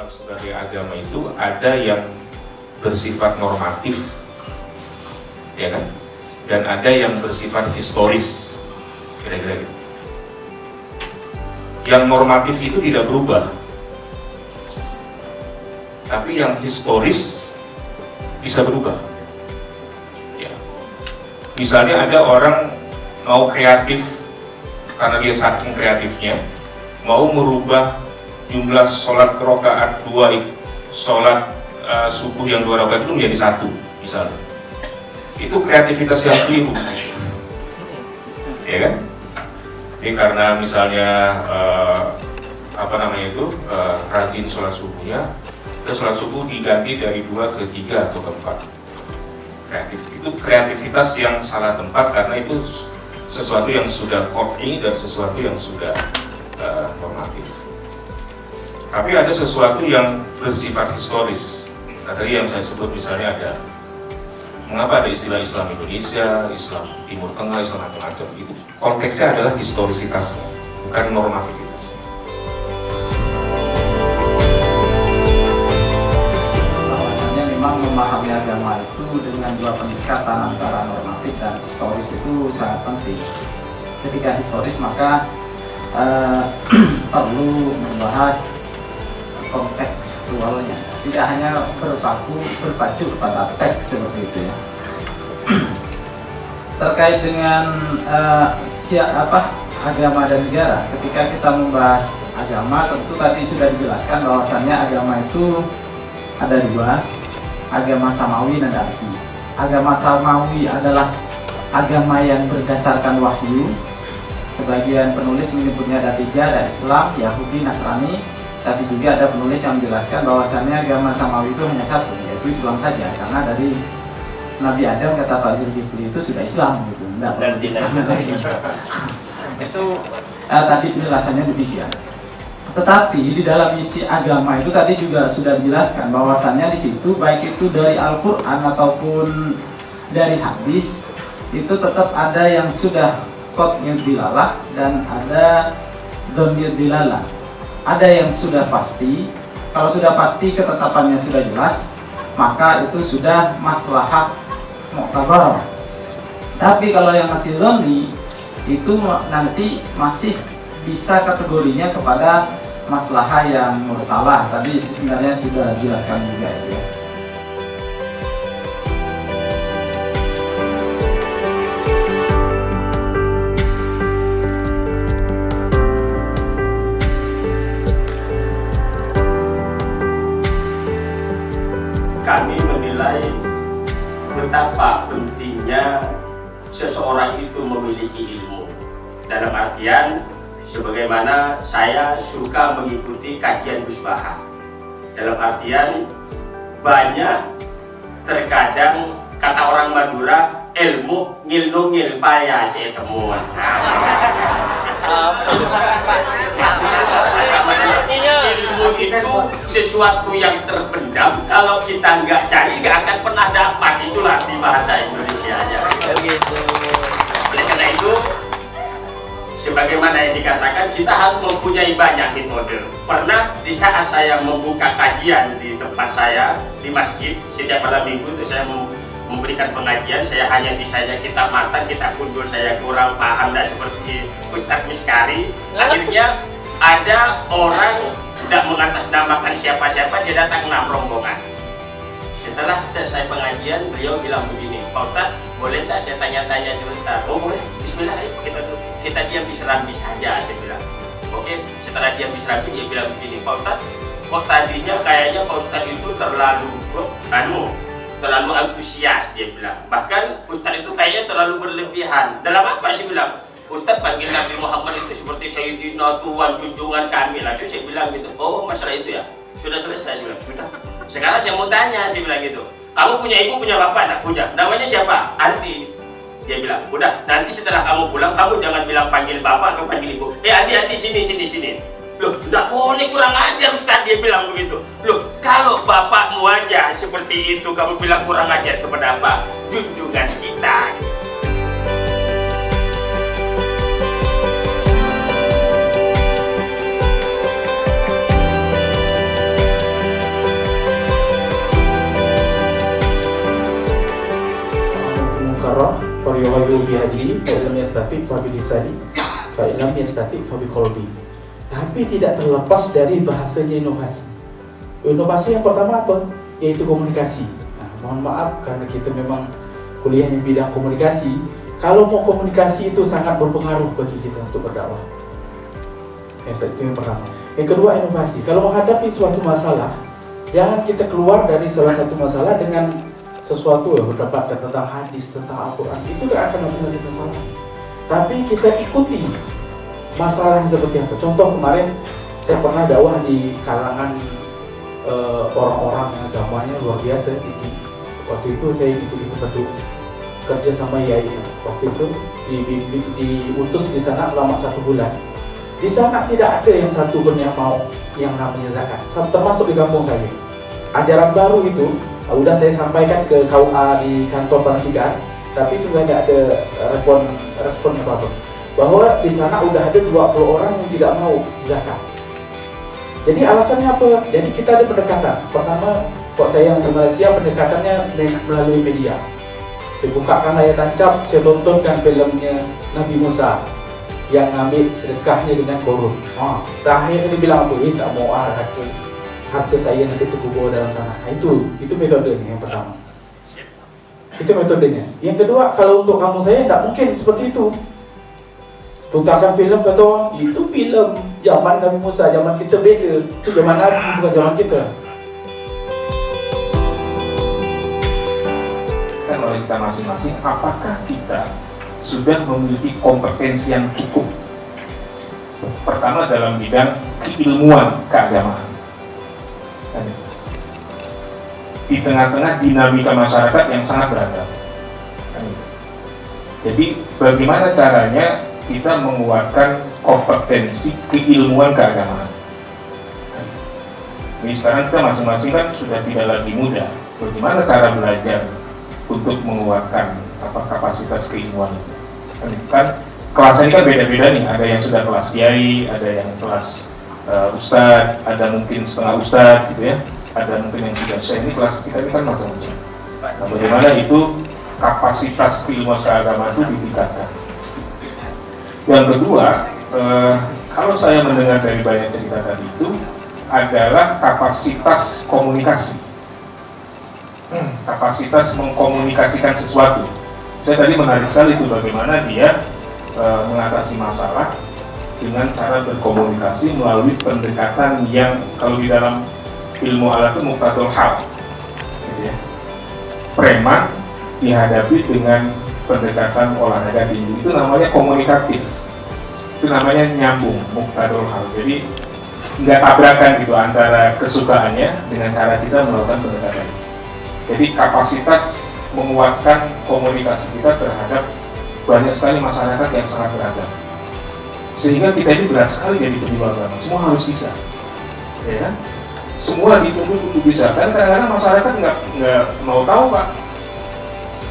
Islam sebagai agama itu ada yang bersifat normatif, ya kan? Dan ada yang bersifat historis, kira-kira gitu. Yang normatif itu tidak berubah, tapi yang historis bisa berubah. Ya. Misalnya ada orang mau kreatif, karena dia saking kreatifnya, mau merubah jumlah sholat rakaat 2, sholat subuh yang 2 rakaat itu menjadi 1, misalnya. Itu kreativitas yang keliru, ya kan? Ini karena misalnya rajin sholat subuhnya, terus sholat subuh diganti dari 2 ke 3 atau ke 4. Itu kreativitas yang salah tempat, karena itu sesuatu yang sudah qot'i dan sesuatu yang sudah normatif. Tapi ada sesuatu yang bersifat historis. Nah, tadi yang saya sebut misalnya ada, mengapa ada istilah Islam Indonesia, Islam Timur Tengah, Islam macam-macam, itu konteksnya adalah historisitasnya, bukan normativitasnya. Bahwasannya memang memahami agama itu dengan dua pendekatan antara normatif dan historis itu sangat penting. Ketika historis maka perlu membahas kontekstualnya, tidak hanya berpacu pada teks seperti itu ya. Terkait dengan agama dan negara, ketika kita membahas agama, tentu tadi sudah dijelaskan bahwasannya agama itu ada dua, agama samawi dan darti. Agama samawi adalah agama yang berdasarkan wahyu. Sebagian penulis menyebutnya ada 3, ada Islam, Yahudi, Nasrani. Tapi juga ada penulis yang menjelaskan bahwasannya agama samawi itu hanya satu, yaitu Islam saja. Karena dari Nabi Adam, kata Pak Zulkifli, itu sudah Islam gitu. Dan itu tadi penjelasannya demikian. Tetapi di dalam isi agama itu tadi juga sudah dijelaskan bahwasannya di situ baik itu dari Al-Qur'an ataupun dari hadis itu tetap ada yang sudah qot'iyud dilalah dan ada dhamiyud dilalah. Ada yang sudah pasti. Kalau sudah pasti ketetapannya sudah jelas, maka itu sudah maslahat mu'tabar. Tapi kalau yang masih dhanni, itu nanti masih bisa kategorinya kepada maslahah yang mursalah. Tadi sebenarnya sudah dijelaskan juga itu ya. Kami menilai betapa pentingnya seseorang itu memiliki ilmu. Dalam artian, sebagaimana saya suka mengikuti kajian Gus Baha. Dalam artian, banyak terkadang kata orang Madura, ilmu ngilnu ngilpaya si temuan. Ilmu itu sesuatu yang terpendam, kalau kita nggak cari nggak akan pernah dapat. Itulah di bahasa Indonesianya. Oleh karena itu, sebagaimana yang dikatakan, kita harus mempunyai banyak metode. Pernah di saat saya membuka kajian di tempat saya di masjid, setiap malam minggu itu saya memberikan pengajian, saya hanya bisanya kitab matan, kitab kundul saya kurang paham dan seperti Ustadz Miskari. Akhirnya ada orang tidak mengatasnamakan siapa-siapa, dia datang 6 rombongan. Setelah selesai pengajian, beliau bilang begini, Pak Ustadz, boleh tak saya tanya-tanya sebentar? Oh boleh, bismillah, kita diam di serambi saja, saya bilang. Oke, setelah diam di serambi, dia bilang begini, Pak Ustadz, kok tadinya kayaknya Pak Ustadz itu terlalu antusias, dia bilang. Bahkan Ustadz itu kayaknya terlalu berlebihan. Dalam apa sih bilang? Ustadz panggil Nabi Muhammad itu seperti Sayyidina Tuhan, junjungan kami lah. Saya bilang gitu, oh masalah itu ya? Sudah selesai, saya bilang, sudah. Sekarang saya mau tanya, saya bilang gitu. Kamu punya ibu, punya bapak? Tidak punya. Namanya siapa? Andi. Dia bilang, udah, nanti setelah kamu pulang, kamu jangan bilang panggil bapak atau panggil ibu. Andi, sini. Loh, tidak boleh, kurang ajar Ustadz, dia bilang begitu. Loh, kalau bapakmu aja seperti itu, kamu bilang kurang ajar kepada apa? Junjungan kita. bihadi, fa'ilam yastati fabilisani, fa'ilam yastati fabiqalbi. Tapi tidak terlepas dari bahasanya inovasi. Inovasi yang pertama apa? Yaitu komunikasi. Nah, mohon maaf karena kita memang kuliahnya bidang komunikasi. Kalau mau komunikasi itu sangat berpengaruh bagi kita untuk berdakwah. Itu yang pertama. Yang kedua, inovasi. Kalau menghadapi suatu masalah, jangan kita keluar dari salah satu masalah dengan sesuatu yang berdampak tentang hadis, tentang Al-Quran. Itu gak akan menjadi masalah. Tapi kita ikuti masalah yang seperti apa. Contoh kemarin saya pernah dakwah di kalangan orang-orang yang agamanya luar biasa. Waktu itu saya isi tempat kerja sama Yai. Waktu itu diutus di sana selama 1 bulan. Di sana tidak ada yang satu pun yang mau yang namanya zakat, termasuk di kampung saya. Ajaran baru itu udah saya sampaikan ke KUA di kantor Panitikan, tapi sudah tidak ada responnya apa-apa. Bahwa di sana udah ada 20 orang yang tidak mau zakat. Jadi alasannya apa? Jadi kita ada pendekatan. Pertama, kok saya yang di Malaysia pendekatannya melalui media. Saya bukakan layar tancap, saya tontonkan filmnya Nabi Musa yang ngambil sedekahnya dengan korun. Terakhir dia bilang apa? Tak mau harta saya nanti terkubur dalam tanah. Itu metodenya yang pertama. Itu metodenya. Yang kedua, kalau untuk kamu saya tidak mungkin seperti itu. Putarkan film kata orang, itu film zaman Nabi Musa, zaman kita beda. Itu zaman Nabi, bukan zaman kita. Kan oleh kita masing-masing, apakah kita sudah memiliki kompetensi yang cukup? Pertama dalam bidang keilmuan keagamaan. Di tengah-tengah dinamika masyarakat yang sangat beragam. Jadi bagaimana caranya kita menguatkan kompetensi keilmuan keagamaan? Ini sekarang kita masing-masing kan sudah tidak lagi muda. Bagaimana cara belajar untuk menguatkan kapasitas keilmuan itu? Kan kelas ini kan beda-beda nih. Ada yang sudah kelas kiai, ada yang kelas ustadz, ada mungkin setengah ustadz gitu ya. Ada mungkin yang tidak saya, ini kelas kita ini kan macam-macam. Nah, bagaimana itu kapasitas keilmuan keagamaan itu ditingkatkan. Yang kedua, kalau saya mendengar dari banyak cerita tadi itu adalah kapasitas komunikasi, kapasitas mengkomunikasikan sesuatu. Saya tadi menarik sekali itu bagaimana dia mengatasi masalah dengan cara berkomunikasi melalui pendekatan yang kalau di dalam ilmu alat itu muqtadul hal, gitu ya. Preman dihadapi dengan pendekatan olahraga tinggi, itu namanya komunikatif, itu namanya nyambung, muqtadul hal. Jadi nggak tabrakan gitu antara kesukaannya dengan cara kita melakukan pendekatan. Jadi kapasitas menguatkan komunikasi kita terhadap banyak sekali masyarakat yang sangat beragam, sehingga kita ini berat sekali jadi penyuluh agama. Semua harus bisa, ya kan? Semua dituntut untuk bisa. Kan kadang-kadang masyarakat nggak mau tahu, Pak.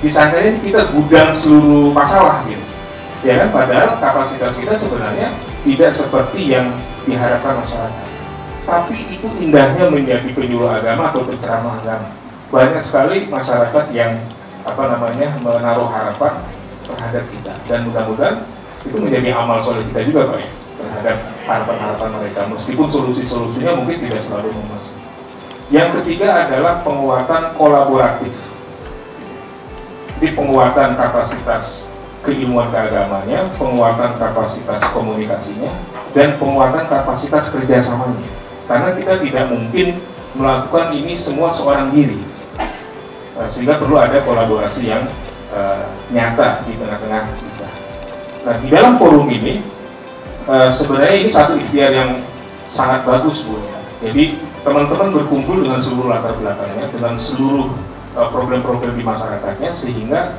Disangkanya kita gudang seluruh masalah gitu, ya kan? Padahal kapasitas kita sebenarnya tidak seperti yang diharapkan masyarakat. Tapi itu indahnya menjadi penyuluh agama atau penceramah agama. Banyak sekali masyarakat yang menaruh harapan terhadap kita, dan mudah-mudahan itu menjadi amal soleh kita juga, Pak, ya, terhadap harapan-harapan mereka, meskipun solusi-solusinya mungkin tidak selalu memuaskan. Yang ketiga adalah penguatan kolaboratif. Jadi penguatan kapasitas keilmuan keagamannya, penguatan kapasitas komunikasinya, dan penguatan kapasitas kerjasamanya. Karena kita tidak mungkin melakukan ini semua seorang diri, sehingga perlu ada kolaborasi yang nyata di tengah-tengah kita. Nah, di dalam forum ini sebenarnya ini satu ikhtiar yang sangat bagus, Bu. Jadi teman-teman berkumpul dengan seluruh latar belakangnya, dengan seluruh problem-problem di masyarakatnya, sehingga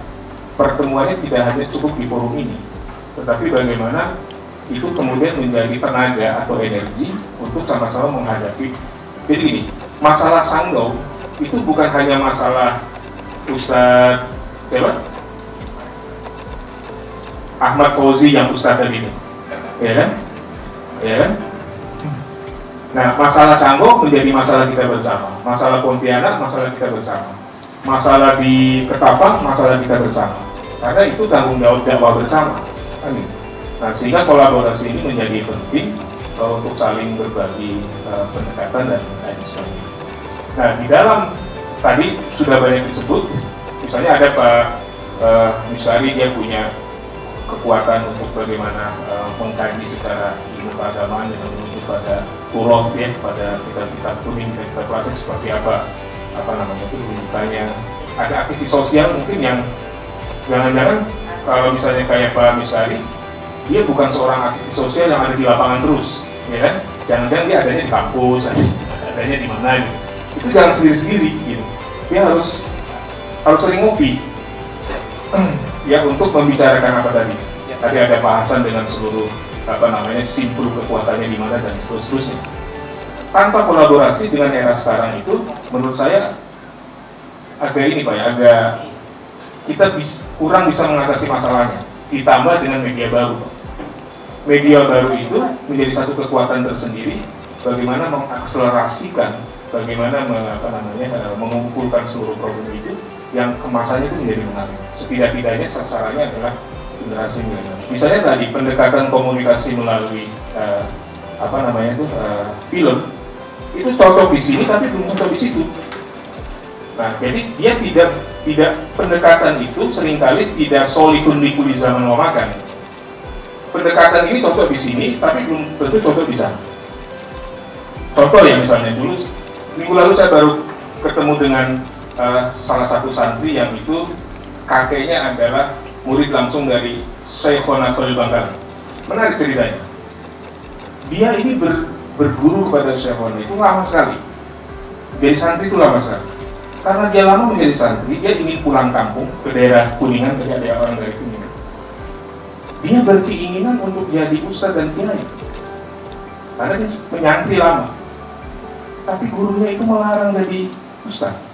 pertemuannya tidak hanya cukup di forum ini, tetapi bagaimana itu kemudian menjadi tenaga atau energi untuk sama-sama menghadapi. Jadi ini masalah Sanggau itu bukan hanya masalah Ustadz Ahmad Fauzi yang Ustadz tadi itu, ya kan? Ya kan? Nah, masalah Sanggau menjadi masalah kita bersama, masalah Pontianak masalah kita bersama, masalah di Ketapang masalah kita bersama. karena itu tanggung jawab dakwah bersama kan gitu. Nah, sehingga kolaborasi ini menjadi penting untuk saling berbagi pendekatan dan lain sebagainya. Nah, di dalam tadi sudah banyak disebut, misalnya ada Pak Misari, dia punya kekuatan untuk bagaimana mengkaji secara ilmu keagamaan yang menuju pada uros ya, pada kitab-kitab kuning, kitab klasik seperti apa namanya itu rujukannya. Ada aktivis sosial mungkin yang jangan-jangan kalau misalnya kayak Pak Misari, dia bukan seorang aktivis sosial yang ada di lapangan terus, ya kan? Jangan-jangan dia adanya di kampus, adanya di mana gitu. Itu jangan sendiri-sendiri gitu. Dia harus sering ngopi ya untuk membicarakan apa tadi. Tadi ada bahasan dengan seluruh simpul kekuatannya di mana dan seterusnya. Tanpa kolaborasi dengan era sekarang itu, menurut saya agak ini Pak ya, agak kita kurang bisa mengatasi masalahnya. Ditambah dengan media baru, Pak. Media baru itu menjadi satu kekuatan tersendiri. Bagaimana mengakselerasikan, bagaimana mengumpulkan seluruh problem itu yang kemasannya itu menjadi menarik. Setidak-tidaknya sasarannya adalah generasi milenial. Misalnya tadi pendekatan komunikasi melalui film itu cocok di sini tapi belum cocok di situ. Nah, jadi dia tidak pendekatan itu seringkali tidak solihun likuli zaman memakan. Pendekatan ini cocok di sini tapi belum tentu cocok di sana. Contoh ya, misalnya dulu minggu lalu saya baru ketemu dengan salah satu santri yang itu kakeknya adalah murid langsung dari Syekhona Khalil Bangkalan. Menarik ceritanya. Dia ini berguru kepada Syekhona itu lama sekali. Jadi santri itu lama sekali. Karena dia lama menjadi santri, dia ingin pulang kampung ke daerah Kuningan, jadi ada orang dari Kuningan. Dia berkeinginan untuk jadi ustadz dan kiai. Karena dia menyantri lama. Tapi gurunya itu melarang jadi ustadz.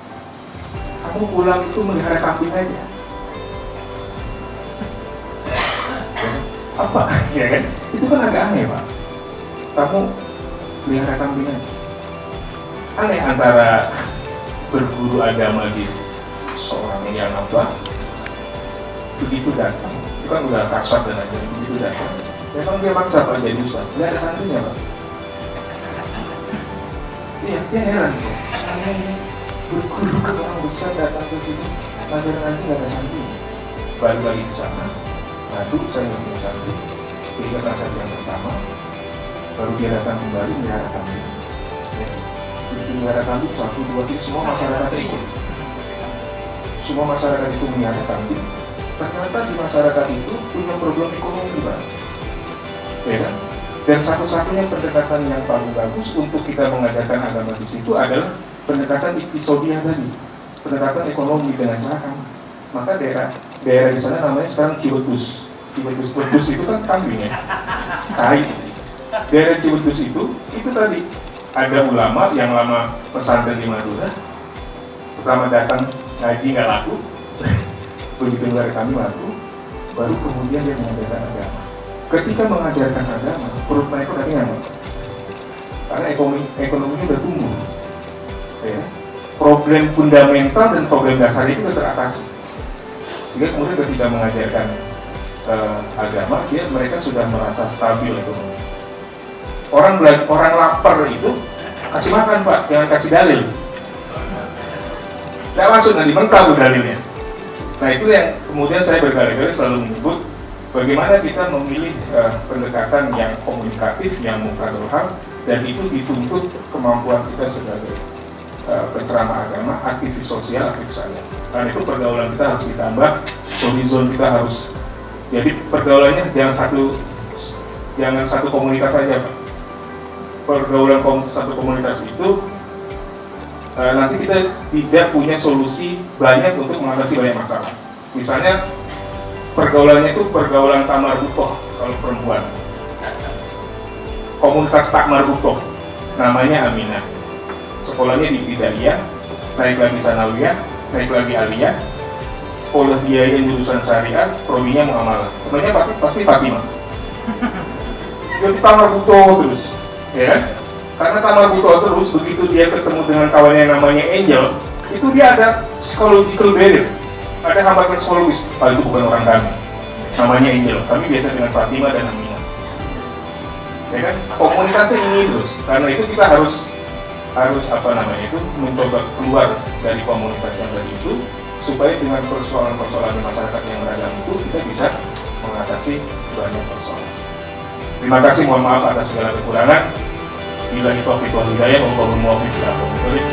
Kamu pulang itu melihara kambing aja. Apa? Ya kan? Itu kan agak aneh Pak. Kamu melihara kambing aja. Aneh antara berguru agama di seorang yang begitu datang, itu kan udah kasar dan aja begitu datang. Memang dia maksa Pak jadi ustadz. Tidak ada santrinya Pak. Iya, dia heran kok. Saya ini berguru ke orang besar datang ke sini, nanti nggak ada santri. Balik lagi ke sana, ngadu saya nggak punya santri. Berikan nasihat yang pertama, baru dia datang kembali melihara kambing. Begitu melihara kambing 1, 2, 3 semua masyarakat ikut. Semua masyarakat itu melihara kambing. Ternyata di masyarakat itu punya problem ekonomi Pak. Ya kan? Dan satu-satunya pendekatan yang paling bagus untuk kita mengajarkan agama di situ adalah pendekatan iktisodiah tadi, pendekatan ekonomi dengan cara kambing. Maka daerah di sana namanya sekarang Cibedus. Cibedus itu kan kambing ya, kai. Daerah Cibedus itu tadi ada ulama yang lama pesantren di Madura. Pertama datang ngaji nggak laku, begitu luar kami laku, baru kemudian dia mengajarkan agama. Ketika mengajarkan agama, perut mereka udah kenyang, karena ekonominya udah tumbuh. Ya. Problem fundamental dan problem dasar itu sudah teratasi. Sehingga kemudian ketika mengajarkan agama, mereka sudah merasa stabil ekonomi. Orang lapar itu kasih makan Pak, jangan kasih dalil. Nggak masuk, nanti mental tuh dalilnya. Nah itu yang kemudian saya berkali-kali selalu menyebut bagaimana kita memilih pendekatan yang komunikatif, yang mufradul, dan itu dituntut kemampuan kita sebagai penceramah agama, aktivis sosial, aktivis agama. Karena itu pergaulan kita harus ditambah, horizon kita harus. Jadi pergaulannya jangan satu komunitas saja, Pak. Pergaulan satu komunitas itu nanti kita tidak punya solusi banyak untuk mengatasi banyak masalah. Misalnya pergaulannya itu pergaulan tamar butoh kalau perempuan. Komunitas takmar butoh, namanya Aminah. Sekolahnya di Bidaiyah, naik lagi Sanawiyah, naik lagi Aliyah. Sekolah biaya jurusan syariat, prodinya muamalah. Namanya pasti Fatimah. Jadi tamar butoh terus, ya kan? Karena tamar butoh terus, begitu dia ketemu dengan kawannya yang namanya Angel, itu dia ada psychological barrier. ada hambatan solois, itu bukan orang kami, namanya Angel, kami biasa dengan Fatima dan Aminah. Ya kan, komunikasi ini terus, karena itu kita harus mencoba keluar dari komunitas yang tadi itu, supaya dengan persoalan-persoalan masyarakat yang beragam itu kita bisa mengatasi banyak persoalan. Terima kasih, mohon maaf atas segala kekurangan. Billahi taufiq wal hidayah, wallahul muwaffiq ila aqwamit thoriq.